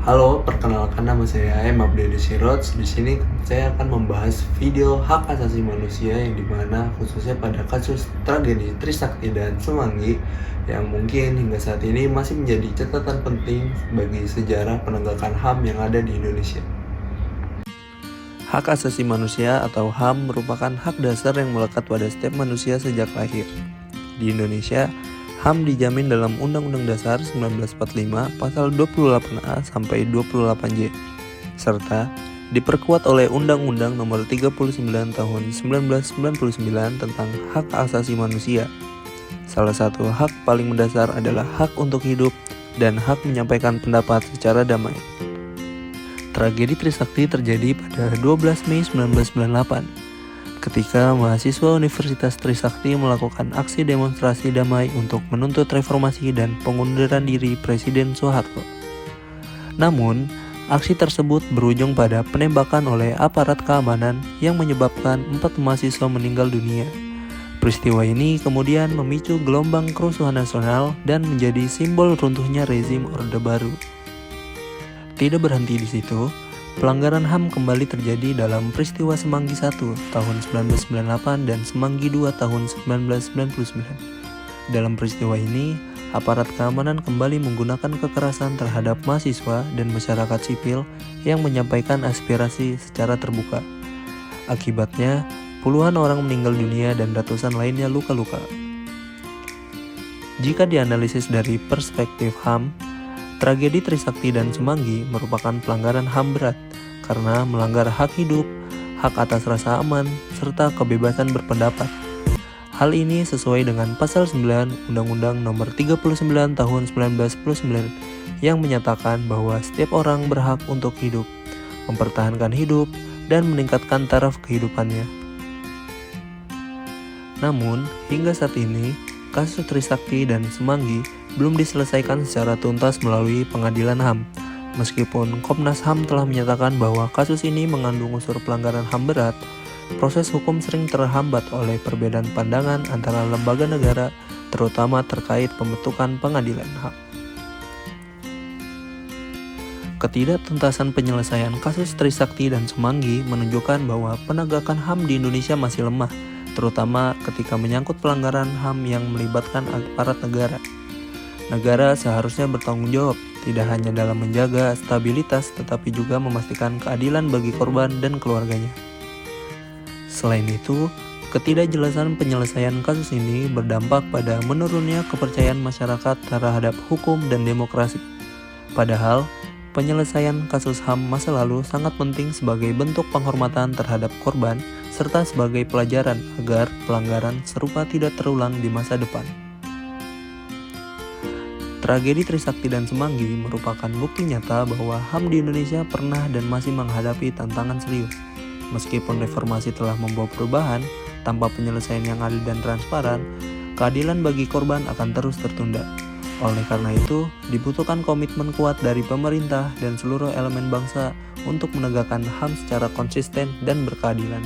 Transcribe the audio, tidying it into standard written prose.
Halo, perkenalkan nama saya Abdul Sirots. Di sini saya akan membahas video hak asasi manusia yang dimana khususnya pada kasus tragedi Trisakti dan Semanggi yang mungkin hingga saat ini masih menjadi catatan penting bagi sejarah penegakan HAM yang ada di Indonesia. Hak asasi manusia atau HAM merupakan hak dasar yang melekat pada setiap manusia sejak lahir. Di Indonesia, HAM dijamin dalam Undang-Undang Dasar 1945 pasal 28A sampai 28J, serta diperkuat oleh Undang-Undang Nomor 39 Tahun 1999 tentang Hak Asasi Manusia. Salah satu hak paling mendasar adalah hak untuk hidup dan hak menyampaikan pendapat secara damai. Tragedi Trisakti terjadi pada 12 Mei 1998. Ketika mahasiswa Universitas Trisakti melakukan aksi demonstrasi damai untuk menuntut reformasi dan pengunduran diri Presiden Soeharto. Namun, aksi tersebut berujung pada penembakan oleh aparat keamanan yang menyebabkan 4 mahasiswa meninggal dunia. Peristiwa ini kemudian memicu gelombang kerusuhan nasional dan menjadi simbol runtuhnya rezim Orde Baru. Tidak berhenti di situ, pelanggaran HAM kembali terjadi dalam peristiwa Semanggi I tahun 1998 dan Semanggi II tahun 1999. Dalam peristiwa ini, aparat keamanan kembali menggunakan kekerasan terhadap mahasiswa dan masyarakat sipil yang menyampaikan aspirasi secara terbuka. Akibatnya, puluhan orang meninggal dunia dan ratusan lainnya luka-luka. Jika dianalisis dari perspektif HAM, tragedi Trisakti dan Semanggi merupakan pelanggaran HAM berat karena melanggar hak hidup, hak atas rasa aman, serta kebebasan berpendapat. Hal ini sesuai dengan Pasal 9 Undang-Undang Nomor 39 Tahun 1999 yang menyatakan bahwa setiap orang berhak untuk hidup, mempertahankan hidup, dan meningkatkan taraf kehidupannya. Namun, hingga saat ini, kasus Trisakti dan Semanggi belum diselesaikan secara tuntas melalui pengadilan HAM. Meskipun Komnas HAM telah menyatakan bahwa kasus ini mengandung unsur pelanggaran HAM berat, proses hukum sering terhambat oleh perbedaan pandangan antara lembaga negara, terutama terkait pembentukan pengadilan HAM. Ketidaktuntasan penyelesaian kasus Trisakti dan Semanggi menunjukkan bahwa penegakan HAM di Indonesia masih lemah, terutama ketika menyangkut pelanggaran HAM yang melibatkan aparat negara. Negara seharusnya bertanggung jawab, tidak hanya dalam menjaga stabilitas, tetapi juga memastikan keadilan bagi korban dan keluarganya. Selain itu, ketidakjelasan penyelesaian kasus ini berdampak pada menurunnya kepercayaan masyarakat terhadap hukum dan demokrasi. Padahal, penyelesaian kasus HAM masa lalu sangat penting sebagai bentuk penghormatan terhadap korban, serta sebagai pelajaran agar pelanggaran serupa tidak terulang di masa depan. Tragedi Trisakti dan Semanggi merupakan bukti nyata bahwa HAM di Indonesia pernah dan masih menghadapi tantangan serius. Meskipun reformasi telah membawa perubahan, tanpa penyelesaian yang adil dan transparan, keadilan bagi korban akan terus tertunda. Oleh karena itu, dibutuhkan komitmen kuat dari pemerintah dan seluruh elemen bangsa untuk menegakkan HAM secara konsisten dan berkeadilan.